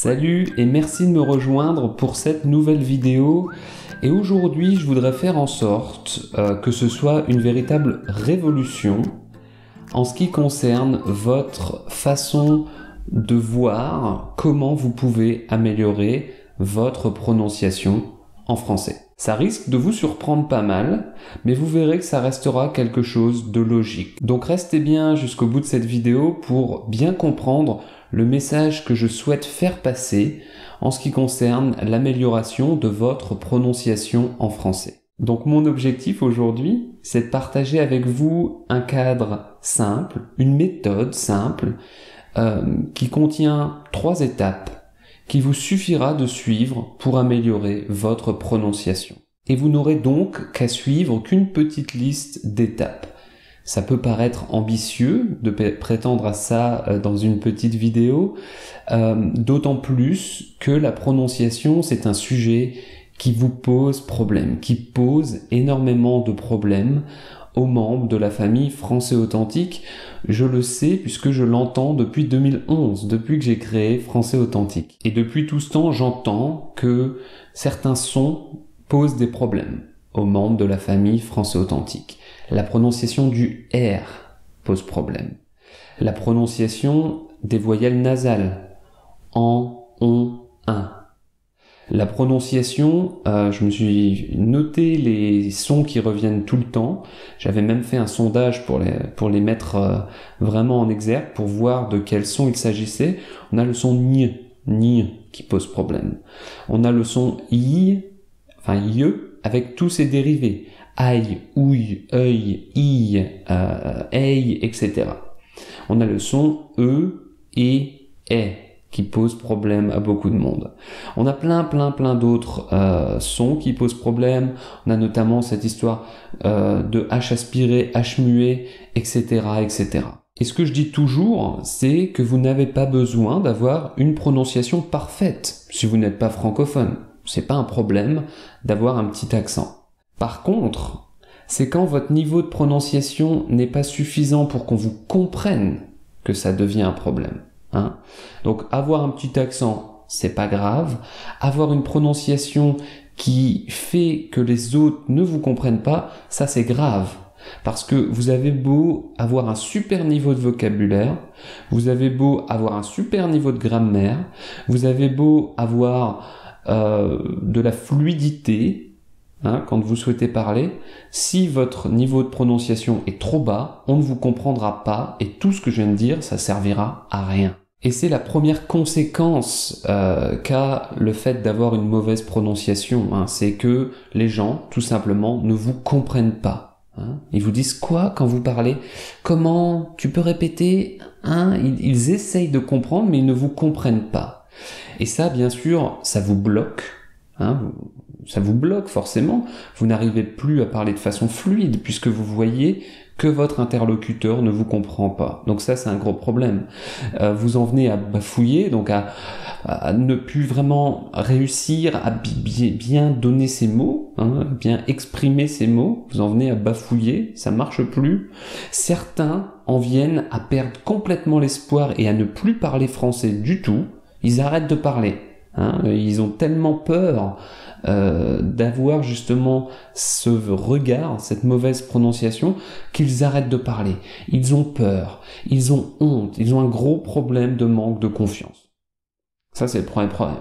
Salut et merci de me rejoindre pour cette nouvelle vidéo. Et aujourd'hui, je voudrais faire en sorte que ce soit une véritable révolution en ce qui concerne votre façon de voir comment vous pouvez améliorer votre prononciation en français. Ça risque de vous surprendre pas mal, mais vous verrez que ça restera quelque chose de logique. Donc restez bien jusqu'au bout de cette vidéo pour bien comprendre le message que je souhaite faire passer en ce qui concerne l'amélioration de votre prononciation en français. Donc mon objectif aujourd'hui, c'est de partager avec vous un cadre simple, une méthode simple, qui contient 3 étapes qui vous suffira de suivre pour améliorer votre prononciation. Et vous n'aurez donc qu'à suivre qu'une petite liste d'étapes. Ça peut paraître ambitieux de prétendre à ça dans une petite vidéo, d'autant plus que la prononciation, c'est un sujet qui vous pose problème, qui pose énormément de problèmes aux membres de la famille Français Authentique. Je le sais puisque je l'entends depuis 2011, depuis que j'ai créé Français Authentique. Et depuis tout ce temps, j'entends que certains sons posent des problèmes aux membres de la famille Français Authentique. La prononciation du R pose problème. La prononciation des voyelles nasales, en, on, un. La prononciation, je me suis noté les sons qui reviennent tout le temps. J'avais même fait un sondage pour les mettre vraiment en exergue, pour voir de quel son il s'agissait. On a le son ni qui pose problème. On a le son i, enfin ie, avec tous ses dérivés. Aïe, ouille, œil, i, ei, etc. On a le son et est qui pose problème à beaucoup de monde. On a plein d'autres sons qui posent problème. On a notamment cette histoire de H aspiré, H muet, etc., etc. Et ce que je dis toujours, c'est que vous n'avez pas besoin d'avoir une prononciation parfaite si vous n'êtes pas francophone. C'est pas un problème d'avoir un petit accent. Par contre, c'est quand votre niveau de prononciation n'est pas suffisant pour qu'on vous comprenne que ça devient un problème. Donc avoir un petit accent, c'est pas grave. Avoir une prononciation qui fait que les autres ne vous comprennent pas, ça c'est grave. Parce que vous avez beau avoir un super niveau de vocabulaire, vous avez beau avoir un super niveau de grammaire, vous avez beau avoir de la fluidité, quand vous souhaitez parler, si votre niveau de prononciation est trop bas, on ne vous comprendra pas et tout ce que je viens de dire, ça servira à rien. Et c'est la première conséquence qu'a le fait d'avoir une mauvaise prononciation, c'est que les gens, tout simplement, ne vous comprennent pas. Ils vous disent quoi quand vous parlez? Comment? Tu peux répéter? Ils essayent de comprendre, mais ils ne vous comprennent pas. Et ça, bien sûr, ça vous bloque. Ça vous bloque forcément. Vous n'arrivez plus à parler de façon fluide puisque vous voyez que votre interlocuteur ne vous comprend pas. Donc ça, c'est un gros problème. Vous en venez à bafouiller, donc à ne plus vraiment réussir à bien donner ses mots, bien exprimer ses mots. Vous en venez à bafouiller, ça marche plus. Certains en viennent à perdre complètement l'espoir et à ne plus parler français du tout. Ils arrêtent de parler. Ils ont tellement peur d'avoir justement ce regard, cette mauvaise prononciation, qu'ils arrêtent de parler. Ils ont peur, ils ont honte, ils ont un gros problème de manque de confiance. Ça, c'est le premier problème,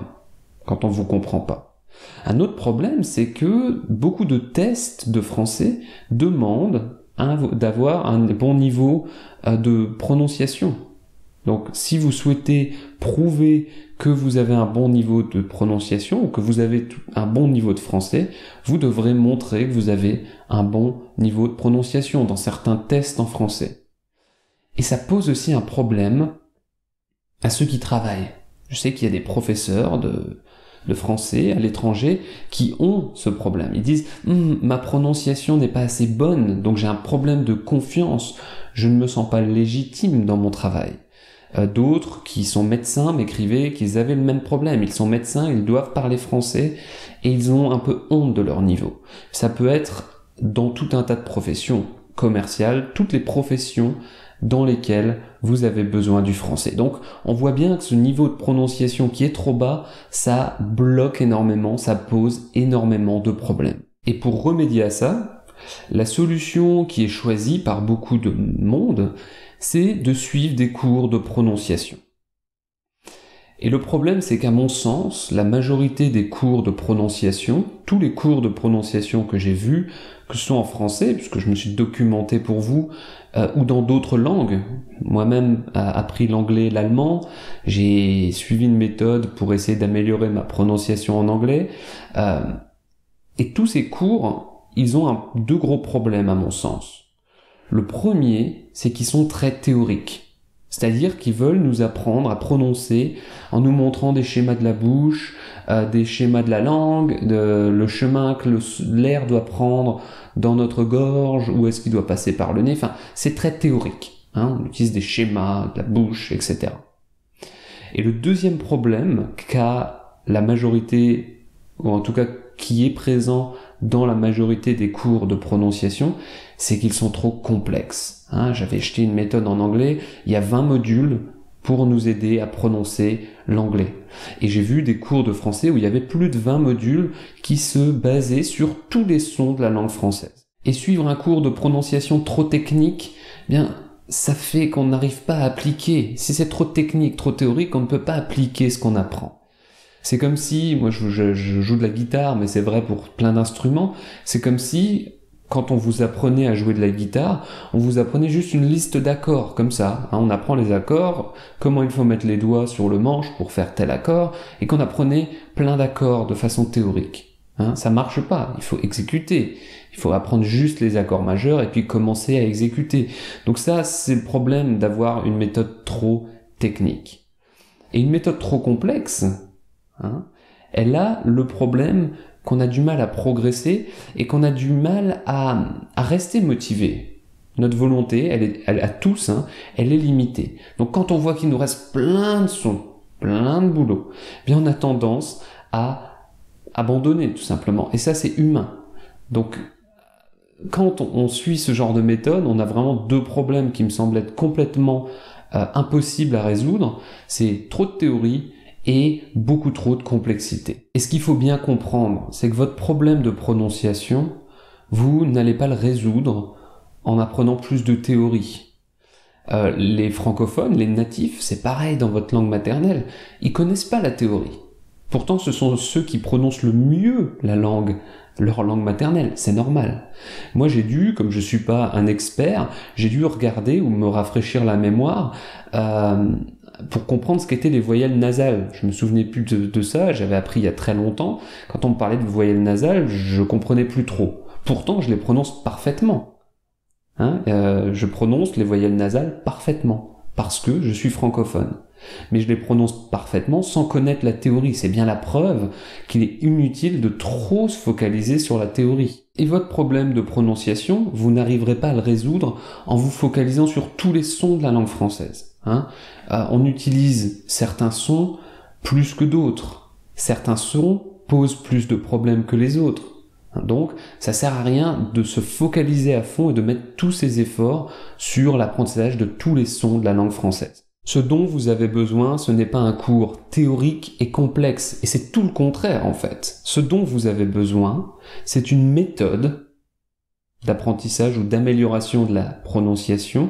quand on vous comprend pas. Un autre problème, c'est que beaucoup de tests de français demandent d'avoir un bon niveau de prononciation. Donc, si vous souhaitez prouver que vous avez un bon niveau de prononciation ou que vous avez un bon niveau de français, vous devrez montrer que vous avez un bon niveau de prononciation dans certains tests en français. Et ça pose aussi un problème à ceux qui travaillent. Je sais qu'il y a des professeurs de français à l'étranger qui ont ce problème. Ils disent « ma prononciation n'est pas assez bonne, donc j'ai un problème de confiance, je ne me sens pas légitime dans mon travail ». D'autres qui sont médecins m'écrivaient qu'ils avaient le même problème. Ils sont médecins, ils doivent parler français et ils ont un peu honte de leur niveau. Ça peut être dans tout un tas de professions commerciales. Toutes les professions dans lesquels vous avez besoin du français. Donc on voit bien que ce niveau de prononciation qui est trop bas, ça bloque énormément, ça pose énormément de problèmes. Et pour remédier à ça, la solution qui est choisie par beaucoup de monde, c'est de suivre des cours de prononciation. Et le problème, c'est qu'à mon sens, la majorité des cours de prononciation, tous les cours de prononciation que j'ai vus, que ce soit en français, puisque je me suis documenté pour vous, ou dans d'autres langues, moi-même appris l'anglais et l'allemand, j'ai suivi une méthode pour essayer d'améliorer ma prononciation en anglais, et tous ces cours, ils ont deux gros problèmes à mon sens. Le premier, c'est qu'ils sont très théoriques. C'est-à-dire qu'ils veulent nous apprendre à prononcer en nous montrant des schémas de la bouche, des schémas de la langue, le chemin que l'air doit prendre dans notre gorge, où est-ce qu'il doit passer par le nez. Enfin, c'est très théorique. On utilise des schémas de la bouche, etc. Et le deuxième problème qu'a la majorité, ou en tout cas qui est présent dans la majorité des cours de prononciation, c'est qu'ils sont trop complexes. J'avais acheté une méthode en anglais, il y a 20 modules pour nous aider à prononcer l'anglais. Et j'ai vu des cours de français où il y avait plus de 20 modules qui se basaient sur tous les sons de la langue française. Et suivre un cours de prononciation trop technique, ça fait qu'on n'arrive pas à appliquer. Si c'est trop technique, trop théorique, on ne peut pas appliquer ce qu'on apprend. C'est comme si, moi je joue de la guitare, mais c'est vrai pour plein d'instruments, c'est comme si, quand on vous apprenait à jouer de la guitare, on vous apprenait juste une liste d'accords, comme ça. On apprend les accords, comment il faut mettre les doigts sur le manche pour faire tel accord, et qu'on apprenait plein d'accords de façon théorique. Ça marche pas, il faut exécuter. Il faut apprendre juste les accords majeurs et puis commencer à exécuter. Donc ça, c'est le problème d'avoir une méthode trop technique. Et une méthode trop complexe, elle a le problème qu'on a du mal à progresser et qu'on a du mal à rester motivé. Notre volonté, elle à tous, elle est limitée. Donc quand on voit qu'il nous reste plein de sons, plein de boulot, on a tendance à abandonner tout simplement. Et ça, c'est humain. Donc quand on suit ce genre de méthode, on a vraiment deux problèmes qui me semblent être complètement impossibles à résoudre. C'est trop de théorie et beaucoup trop de complexité. Et ce qu'il faut bien comprendre, c'est que votre problème de prononciation, vous n'allez pas le résoudre en apprenant plus de théorie. Les francophones, les natifs, c'est pareil dans votre langue maternelle, ils connaissent pas la théorie. Pourtant, ce sont ceux qui prononcent le mieux la langue, leur langue maternelle, c'est normal. Moi, j'ai dû, comme je suis pas un expert, j'ai dû regarder ou me rafraîchir la mémoire pour comprendre ce qu'étaient les voyelles nasales. Je me souvenais plus de ça, j'avais appris il y a très longtemps. Quand on me parlait de voyelles nasales, je comprenais plus trop. Pourtant, je les prononce parfaitement. Je prononce les voyelles nasales parfaitement, parce que je suis francophone. Mais je les prononce parfaitement sans connaître la théorie. C'est bien la preuve qu'il est inutile de trop se focaliser sur la théorie. Et votre problème de prononciation, vous n'arriverez pas à le résoudre en vous focalisant sur tous les sons de la langue française. On utilise certains sons plus que d'autres. Certains sons posent plus de problèmes que les autres. Donc, ça sert à rien de se focaliser à fond et de mettre tous ses efforts sur l'apprentissage de tous les sons de la langue française. Ce dont vous avez besoin, ce n'est pas un cours théorique et complexe, et c'est tout le contraire en fait. Ce dont vous avez besoin, c'est une méthode d'apprentissage ou d'amélioration de la prononciation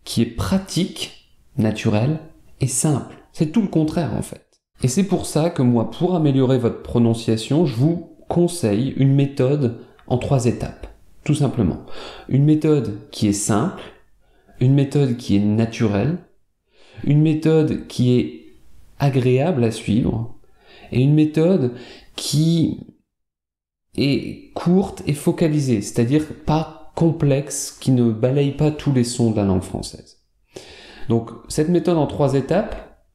qui est pratique, naturelle et simple. C'est tout le contraire en fait. Et c'est pour ça que moi, pour améliorer votre prononciation, je vous conseille une méthode en 3 étapes, tout simplement. Une méthode qui est simple, une méthode qui est naturelle, une méthode qui est agréable à suivre, et une méthode qui est courte et focalisée, c'est-à-dire pas complexe, qui ne balaye pas tous les sons de la langue française. Donc, cette méthode en 3 étapes,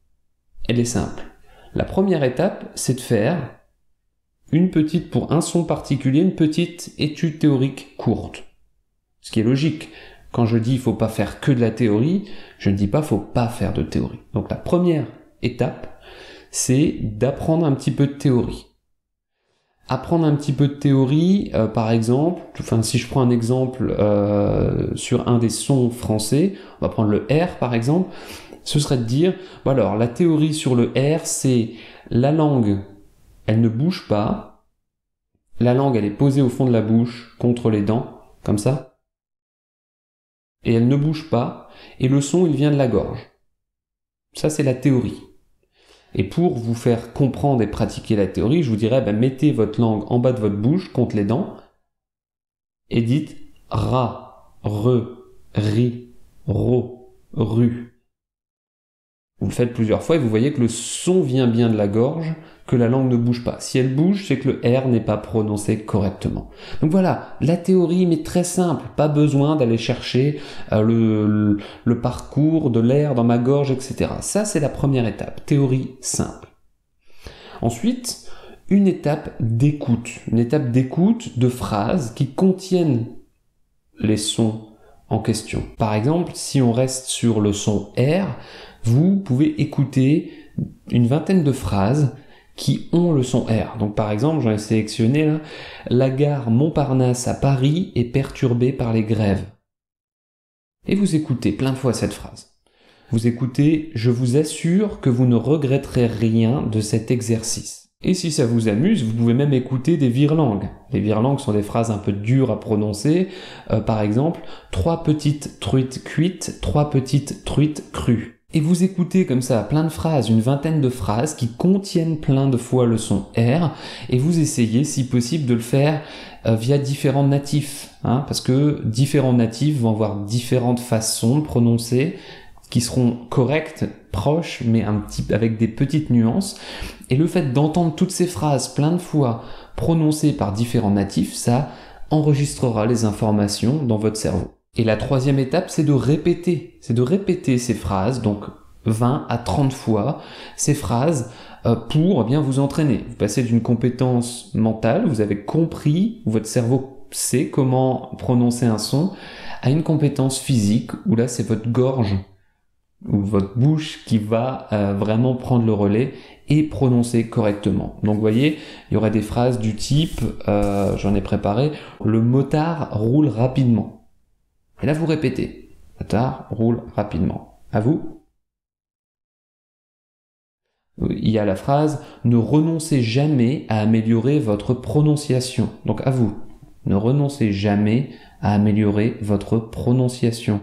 elle est simple. La première étape, c'est de faire pour un son particulier, une petite étude théorique courte. Ce qui est logique. Quand je dis il faut pas faire que de la théorie, je ne dis pas faut pas faire de théorie. Donc la première étape, c'est d'apprendre un petit peu de théorie. apprendre un petit peu de théorie, par exemple, si je prends un exemple sur un des sons français, on va prendre le R par exemple, ce serait de dire, bon alors la théorie sur le R, c'est la langue, elle ne bouge pas, la langue elle est posée au fond de la bouche contre les dents, comme ça, et elle ne bouge pas, et le son il vient de la gorge. Ça c'est la théorie. Et pour vous faire comprendre et pratiquer la théorie, je vous dirais, mettez votre langue en bas de votre bouche, contre les dents, et dites ra, re, ri, ro, ru. Vous le faites plusieurs fois et vous voyez que le son vient bien de la gorge, que la langue ne bouge pas. Si elle bouge, c'est que le R n'est pas prononcé correctement. Donc voilà, la théorie, mais très simple. Pas besoin d'aller chercher le parcours de l'air dans ma gorge, etc. Ça, c'est la première étape. Théorie simple. Ensuite, une étape d'écoute. Une étape d'écoute de phrases qui contiennent les sons en question. Par exemple, si on reste sur le son R, vous pouvez écouter une vingtaine de phrases qui ont le son R. Donc par exemple, j'en ai sélectionné là, la gare Montparnasse à Paris est perturbée par les grèves. Et vous écoutez plein de fois cette phrase. Vous écoutez, je vous assure que vous ne regretterez rien de cet exercice. Et si ça vous amuse, vous pouvez même écouter des virelangues. Les virelangues sont des phrases un peu dures à prononcer. Par exemple, 3 petites truites cuites, 3 petites truites crues. Et vous écoutez comme ça plein de phrases, une vingtaine de phrases qui contiennent plein de fois le son R, et vous essayez, si possible, de le faire via différents natifs, parce que différents natifs vont avoir différentes façons de prononcer, qui seront correctes, proches, mais avec des petites nuances. Et le fait d'entendre toutes ces phrases plein de fois prononcées par différents natifs, ça enregistrera les informations dans votre cerveau. Et la troisième étape, c'est de répéter ces phrases, donc 20 à 30 fois ces phrases pour bien vous entraîner. Vous passez d'une compétence mentale, vous avez compris, votre cerveau sait comment prononcer un son, à une compétence physique, où là c'est votre gorge ou votre bouche qui va vraiment prendre le relais et prononcer correctement. Donc vous voyez, il y aura des phrases du type, j'en ai préparé, le motard roule rapidement. Et là, vous répétez. Le motard roule rapidement. À vous. Il y a la phrase « Ne renoncez jamais à améliorer votre prononciation ». Donc à vous. Ne renoncez jamais à améliorer votre prononciation.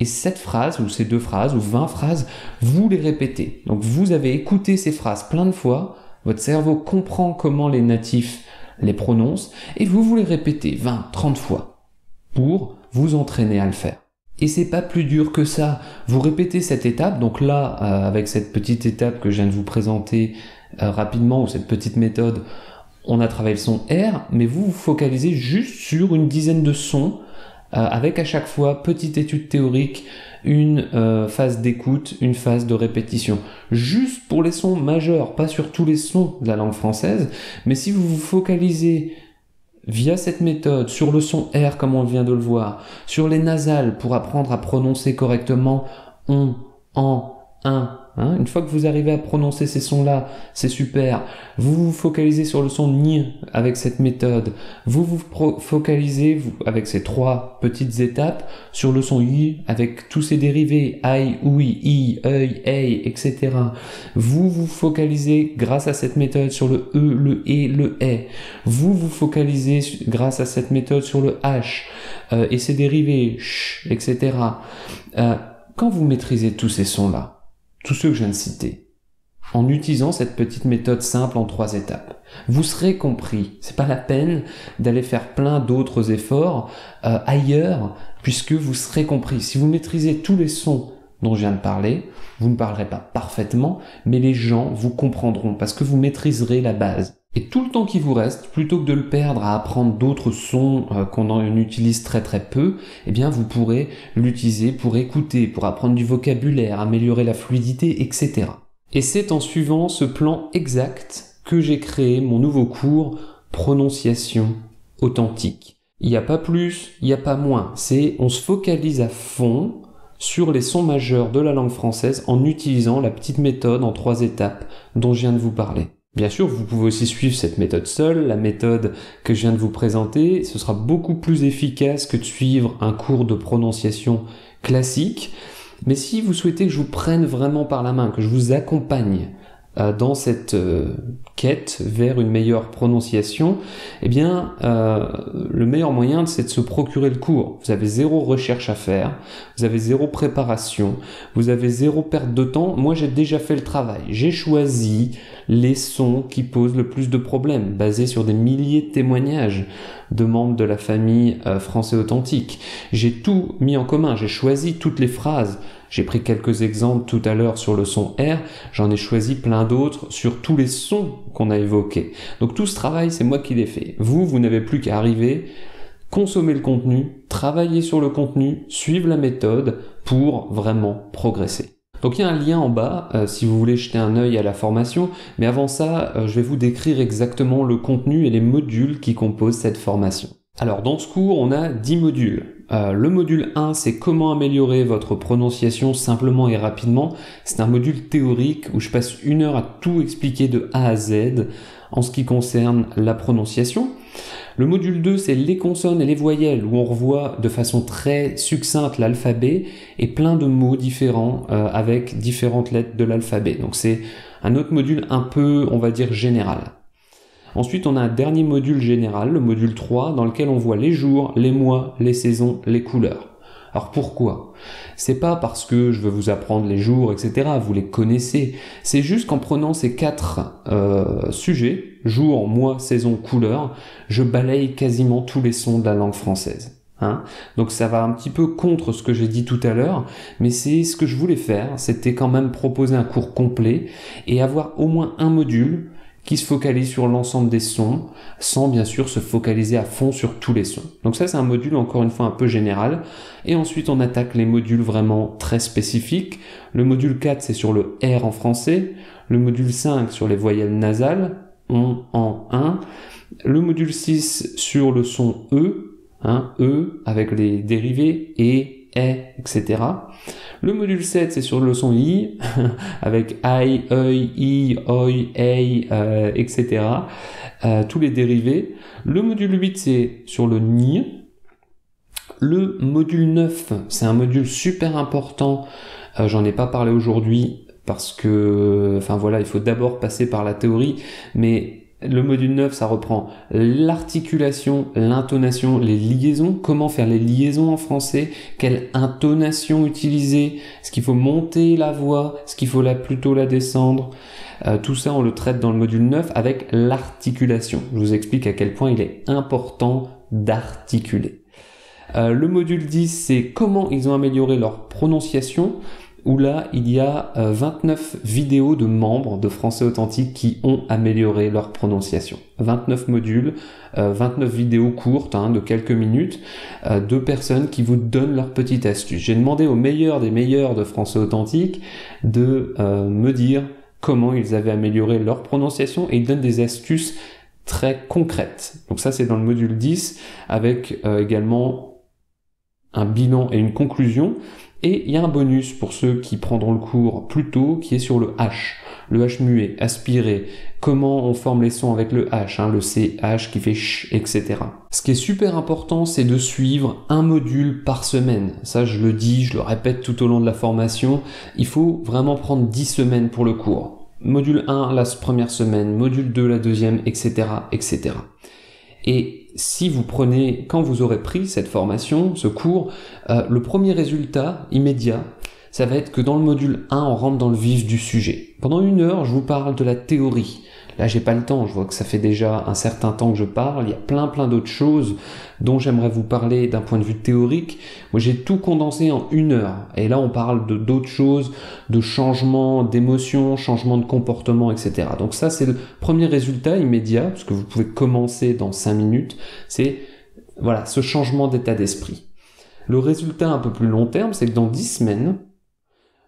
Et cette phrase, ou ces 2 phrases, ou 20 phrases, vous les répétez. Donc vous avez écouté ces phrases plein de fois, votre cerveau comprend comment les natifs les prononcent, et vous les répétez 20, 30 fois pour vous entraîner à le faire. Et c'est pas plus dur que ça. Vous répétez cette étape, donc là, avec cette petite étape que je viens de vous présenter rapidement, ou cette petite méthode, on a travaillé le son R, mais vous vous focalisez juste sur une dizaine de sons, avec à chaque fois petite étude théorique, une phase d'écoute, une phase de répétition. Juste pour les sons majeurs, pas sur tous les sons de la langue française, mais si vous vous focalisez via cette méthode sur le son R comme on vient de le voir, sur les nasales pour apprendre à prononcer correctement on, en, un, une fois que vous arrivez à prononcer ces sons-là, c'est super. Vous vous focalisez sur le son ni avec cette méthode. Vous vous focalisez avec ces 3 petites étapes sur le son i avec tous ses dérivés aïe, oui, i, œil, ei, etc. Vous vous focalisez grâce à cette méthode sur le e, le et, le est. Vous vous focalisez grâce à cette méthode sur le h et ses dérivés ch, etc. Quand vous maîtrisez tous ces sons-là, tous ceux que je viens de citer, en utilisant cette petite méthode simple en 3 étapes, vous serez compris. C'est pas la peine d'aller faire plein d'autres efforts ailleurs, puisque vous serez compris. Si vous maîtrisez tous les sons dont je viens de parler, vous ne parlerez pas parfaitement, mais les gens vous comprendront, parce que vous maîtriserez la base. Et tout le temps qui vous reste, plutôt que de le perdre à apprendre d'autres sons qu'on en utilise très très peu, eh bien vous pourrez l'utiliser pour écouter, pour apprendre du vocabulaire, améliorer la fluidité, etc. Et c'est en suivant ce plan exact que j'ai créé mon nouveau cours Prononciation authentique. Il n'y a pas plus, il n'y a pas moins. On se focalise à fond sur les sons majeurs de la langue française en utilisant la petite méthode en 3 étapes dont je viens de vous parler. Bien sûr, vous pouvez aussi suivre cette méthode seule, la méthode que je viens de vous présenter. Ce sera beaucoup plus efficace que de suivre un cours de prononciation classique. Mais si vous souhaitez que je vous prenne vraiment par la main, que je vous accompagne dans cette quête vers une meilleure prononciation, eh bien, le meilleur moyen, c'est de se procurer le cours. Vous avez 0 recherche à faire, vous avez 0 préparation, vous avez 0 perte de temps. Moi, j'ai déjà fait le travail. J'ai choisi les sons qui posent le plus de problèmes, basés sur des milliers de témoignages de membres de la famille Français Authentique. J'ai tout mis en commun, j'ai choisi toutes les phrases. J'ai pris quelques exemples tout à l'heure sur le son R, j'en ai choisi plein d'autres sur tous les sons qu'on a évoqués. Donc tout ce travail, c'est moi qui l'ai fait. Vous n'avez plus qu'à arriver, consommer le contenu, travailler sur le contenu, suivre la méthode pour vraiment progresser. Donc il y a un lien en bas si vous voulez jeter un œil à la formation, mais avant ça, je vais vous décrire exactement le contenu et les modules qui composent cette formation. Alors dans ce cours, on a 10 modules. Le module 1, c'est comment améliorer votre prononciation simplement et rapidement. C'est un module théorique où je passe 1 heure à tout expliquer de A à Z en ce qui concerne la prononciation. Le module 2, c'est les consonnes et les voyelles, où on revoit de façon très succincte l'alphabet et plein de mots différents avec différentes lettres de l'alphabet. Donc c'est un autre module un peu, on va dire, général. Ensuite, on a un dernier module général, le module 3, dans lequel on voit les jours, les mois, les saisons, les couleurs. Alors pourquoi? C'est pas parce que je veux vous apprendre les jours, etc. Vous les connaissez. C'est juste qu'en prenant ces 4 sujets, jour, mois, saison, couleurs, je balaye quasiment tous les sons de la langue française. Donc ça va un petit peu contre ce que j'ai dit tout à l'heure, mais c'est ce que je voulais faire. C'était quand même proposer un cours complet et avoir au moins un module qui se focalise sur l'ensemble des sons, sans bien sûr se focaliser à fond sur tous les sons. Donc ça, c'est un module encore une fois un peu général. Et ensuite, on attaque les modules vraiment très spécifiques. Le module 4, c'est sur le R en français. Le module 5, sur les voyelles nasales, on, en, un. Le module 6, sur le son E, E, avec les dérivés, et, etc. Le module 7, c'est sur le son I, avec I, œil, I, oi, ei, etc. Tous les dérivés. Le module 8, c'est sur le Ni. Le module 9, c'est un module super important. J'en ai pas parlé aujourd'hui parce que, enfin voilà, il faut d'abord passer par la théorie, mais le module 9, ça reprend l'articulation, l'intonation, les liaisons, comment faire les liaisons en français, quelle intonation utiliser, est-ce qu'il faut monter la voix, est-ce qu'il faut plutôt la descendre, tout ça on le traite dans le module 9 avec l'articulation. Je vous explique à quel point il est important d'articuler. Le module 10, c'est comment ils ont amélioré leur prononciation, où là, il y a 29 vidéos de membres de Français Authentique qui ont amélioré leur prononciation. 29 modules, 29 vidéos courtes de quelques minutes, de personnes qui vous donnent leurs petites astuces. J'ai demandé aux meilleurs des meilleurs de Français Authentique de me dire comment ils avaient amélioré leur prononciation et ils donnent des astuces très concrètes. Donc ça, c'est dans le module 10 avec également un bilan et une conclusion. Et il y a un bonus pour ceux qui prendront le cours plus tôt, qui est sur le H. Le H muet, aspiré, comment on forme les sons avec le H, le CH qui fait ch, etc. Ce qui est super important, c'est de suivre un module par semaine. Ça, je le dis, je le répète tout au long de la formation. Il faut vraiment prendre 10 semaines pour le cours. Module 1, la première semaine, module 2, la deuxième, etc., etc. Et si vous prenez, quand vous aurez pris cette formation, ce cours, le premier résultat immédiat, ça va être que dans le module 1, on rentre dans le vif du sujet. Pendant 1 heure, je vous parle de la théorie. Là, j'ai pas le temps, je vois que ça fait déjà un certain temps que je parle, il y a plein d'autres choses dont j'aimerais vous parler d'un point de vue théorique. Moi, j'ai tout condensé en 1 heure. Et là, on parle d'autres choses, de changement d'émotion, changement de comportement, etc. Donc ça, c'est le premier résultat immédiat, parce que vous pouvez commencer dans 5 minutes, c'est voilà, ce changement d'état d'esprit. Le résultat un peu plus long terme, c'est que dans 10 semaines,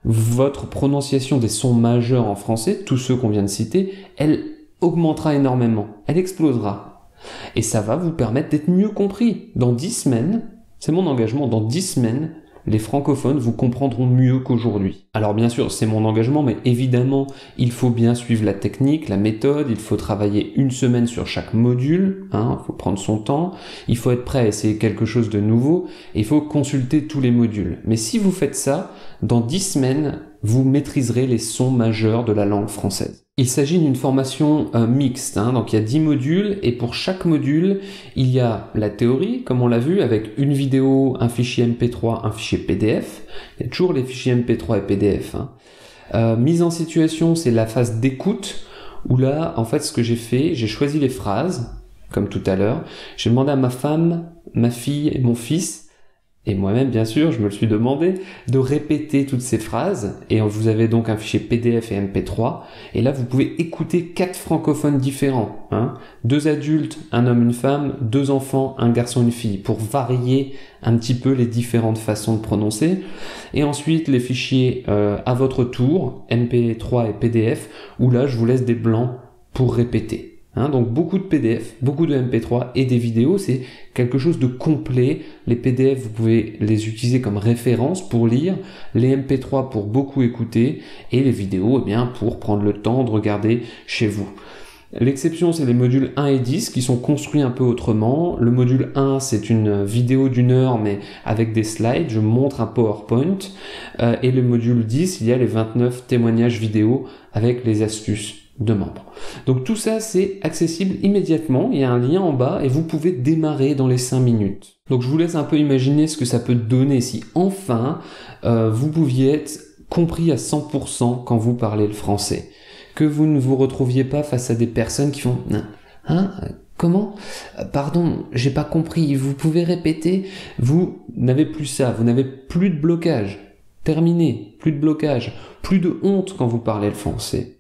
votre prononciation des sons majeurs en français, tous ceux qu'on vient de citer, elle augmentera énormément, elle explosera. Et ça va vous permettre d'être mieux compris. Dans 10 semaines, c'est mon engagement, dans 10 semaines, les francophones vous comprendront mieux qu'aujourd'hui. Alors bien sûr, c'est mon engagement, mais évidemment, il faut bien suivre la technique, la méthode, il faut travailler une semaine sur chaque module, il faut prendre son temps, il faut être prêt à essayer quelque chose de nouveau, et il faut consulter tous les modules. Mais si vous faites ça, dans 10 semaines, vous maîtriserez les sons majeurs de la langue française. Il s'agit d'une formation mixte, donc il y a 10 modules et pour chaque module, il y a la théorie, comme on l'a vu, avec une vidéo, un fichier MP3, un fichier PDF. Il y a toujours les fichiers MP3 et PDF. Mise en situation, c'est la phase d'écoute, où là, en fait, ce que j'ai fait, j'ai choisi les phrases, comme tout à l'heure. J'ai demandé à ma femme, ma fille et mon fils, et moi-même, bien sûr, je me le suis demandé, de répéter toutes ces phrases. Et vous avez donc un fichier PDF et MP3. Et là, vous pouvez écouter 4 francophones différents. 2 adultes, un homme, une femme, 2 enfants, un garçon, une fille, pour varier un petit peu les différentes façons de prononcer. Et ensuite, les fichiers à votre tour, MP3 et PDF, où là, je vous laisse des blancs pour répéter. Donc beaucoup de PDF, beaucoup de MP3 et des vidéos, c'est quelque chose de complet. Les PDF, vous pouvez les utiliser comme référence pour lire, les MP3 pour beaucoup écouter, et les vidéos, pour prendre le temps de regarder chez vous. L'exception, c'est les modules 1 et 10 qui sont construits un peu autrement. Le module 1, c'est une vidéo d'1 heure, mais avec des slides, je montre un PowerPoint. Et le module 10, il y a les 29 témoignages vidéo avec les astuces de membres. Donc tout ça, c'est accessible immédiatement, il y a un lien en bas et vous pouvez démarrer dans les 5 minutes. Donc je vous laisse un peu imaginer ce que ça peut donner si enfin vous pouviez être compris à 100% quand vous parlez le français. Que vous ne vous retrouviez pas face à des personnes qui font « Comment ? Pardon, j'ai pas compris, vous pouvez répéter ?» Vous n'avez plus ça, vous n'avez plus de blocage. Terminé, plus de blocage, plus de honte quand vous parlez le français.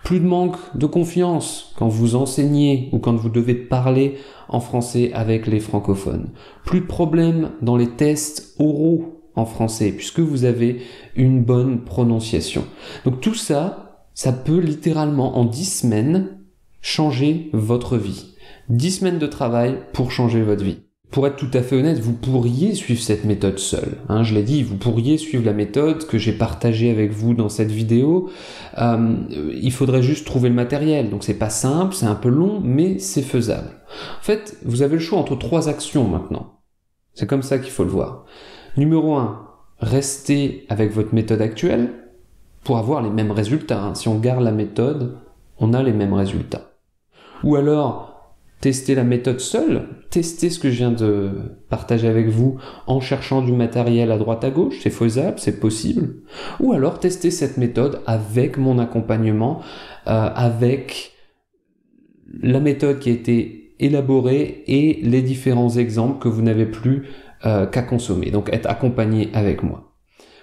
Plus de manque de confiance quand vous enseignez ou quand vous devez parler en français avec les francophones. Plus de problèmes dans les tests oraux en français puisque vous avez une bonne prononciation. Donc tout ça, ça peut littéralement en 10 semaines changer votre vie. 10 semaines de travail pour changer votre vie. Pour être tout à fait honnête, vous pourriez suivre cette méthode seule. Je l'ai dit, vous pourriez suivre la méthode que j'ai partagée avec vous dans cette vidéo. Il faudrait juste trouver le matériel. Donc c'est pas simple, c'est un peu long, mais c'est faisable. En fait, vous avez le choix entre 3 actions maintenant. C'est comme ça qu'il faut le voir. Numéro 1, restez avec votre méthode actuelle pour avoir les mêmes résultats. Si on garde la méthode, on a les mêmes résultats. Ou alors, tester la méthode seule, tester ce que je viens de partager avec vous en cherchant du matériel à droite à gauche, c'est faisable, c'est possible. Ou alors tester cette méthode avec mon accompagnement, avec la méthode qui a été élaborée et les différents exemples que vous n'avez plus qu'à consommer. Donc être accompagné avec moi.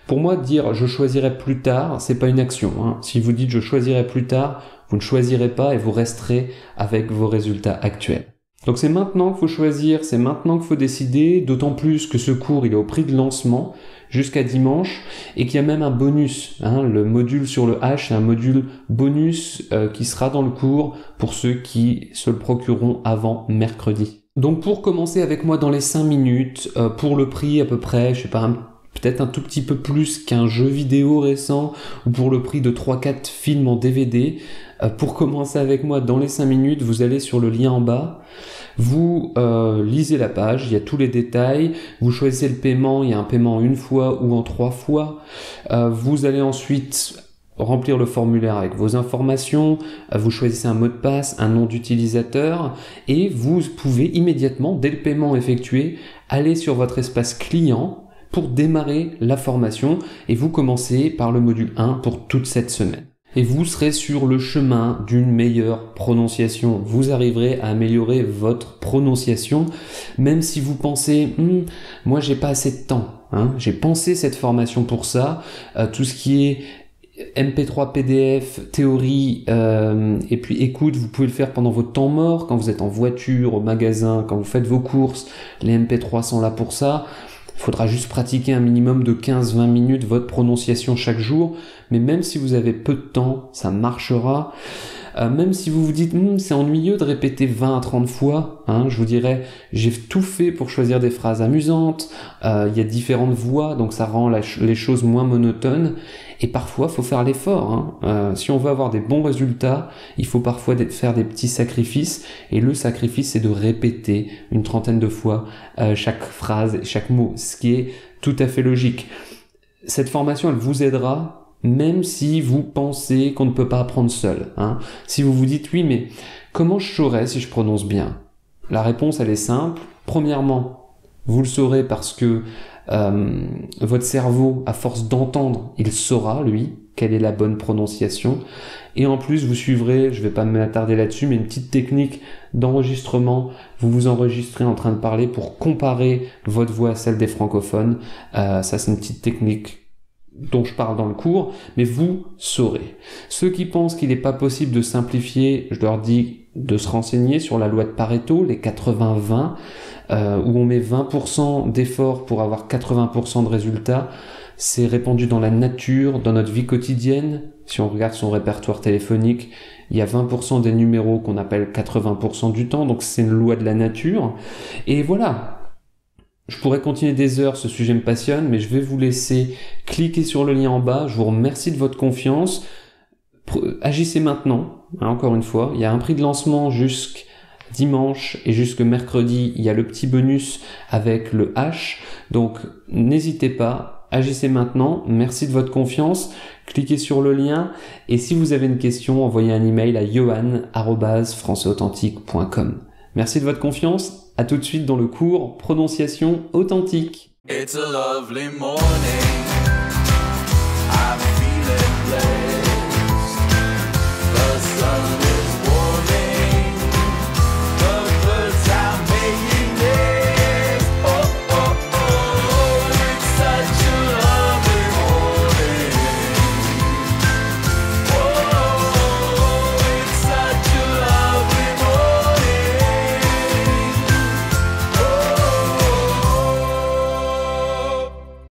Pour moi, dire je choisirai plus tard, c'est pas une action. Si vous dites je choisirai plus tard, vous ne choisirez pas et vous resterez avec vos résultats actuels. Donc c'est maintenant qu'il faut choisir, c'est maintenant qu'il faut décider, d'autant plus que ce cours il est au prix de lancement jusqu'à dimanche et qu'il y a même un bonus. Le module sur le H, c'est un module bonus qui sera dans le cours pour ceux qui se le procureront avant mercredi. Donc pour commencer avec moi dans les 5 minutes, pour le prix à peu près, je sais pas, peut-être un tout petit peu plus qu'un jeu vidéo récent ou pour le prix de 3-4 films en DVD. Pour commencer avec moi dans les 5 minutes, vous allez sur le lien en bas, vous lisez la page, il y a tous les détails, vous choisissez le paiement, il y a un paiement en 1 fois ou en 3 fois, vous allez ensuite remplir le formulaire avec vos informations, vous choisissez un mot de passe, un nom d'utilisateur et vous pouvez immédiatement, dès le paiement effectué, aller sur votre espace client pour démarrer la formation et vous commencez par le module 1 pour toute cette semaine. Et vous serez sur le chemin d'une meilleure prononciation. Vous arriverez à améliorer votre prononciation, même si vous pensez moi j'ai pas assez de temps. J'ai pensé cette formation pour ça. Tout ce qui est MP3, PDF, théorie et puis écoute, vous pouvez le faire pendant votre temps mort, quand vous êtes en voiture, au magasin, quand vous faites vos courses. Les MP3 sont là pour ça. Il faudra juste pratiquer un minimum de 15-20 minutes votre prononciation chaque jour, mais même si vous avez peu de temps, ça marchera. Même si vous vous dites c'est ennuyeux de répéter 20 à 30 fois, hein, je vous dirais j'ai tout fait pour choisir des phrases amusantes, il y a différentes voix donc ça rend les choses moins monotones et parfois il faut faire l'effort. Hein. Si on veut avoir des bons résultats, il faut parfois faire des petits sacrifices et le sacrifice c'est de répéter une trentaine de fois chaque phrase, chaque mot, ce qui est tout à fait logique. Cette formation elle vous aidera même si vous pensez qu'on ne peut pas apprendre seul. Hein. Si vous vous dites oui mais comment je saurais si je prononce bien? La réponse elle est simple. Premièrement, vous le saurez parce que votre cerveau, à force d'entendre, il saura, lui, quelle est la bonne prononciation. Et en plus, vous suivrez, je ne vais pas m'attarder là-dessus, mais une petite technique d'enregistrement. Vous vous enregistrez en train de parler pour comparer votre voix à celle des francophones. Ça, c'est une petite technique dont je parle dans le cours, mais vous saurez. Ceux qui pensent qu'il n'est pas possible de simplifier, je leur dis de se renseigner sur la loi de Pareto, les 80-20, où on met 20% d'efforts pour avoir 80% de résultats. C'est répandu dans la nature, dans notre vie quotidienne. Si on regarde son répertoire téléphonique, il y a 20% des numéros qu'on appelle 80% du temps, donc c'est une loi de la nature. Et voilà. Je pourrais continuer des heures, ce sujet me passionne, mais je vais vous laisser cliquer sur le lien en bas. Je vous remercie de votre confiance. Agissez maintenant, hein, encore une fois. Il y a un prix de lancement jusqu'à dimanche et jusque mercredi. Il y a le petit bonus avec le H. Donc, n'hésitez pas, agissez maintenant. Merci de votre confiance. Cliquez sur le lien. Et si vous avez une question, envoyez un email à yohan@françaisauthentique.com. Merci de votre confiance. À tout de suite dans le cours Prononciation authentique. It's a lovely morning.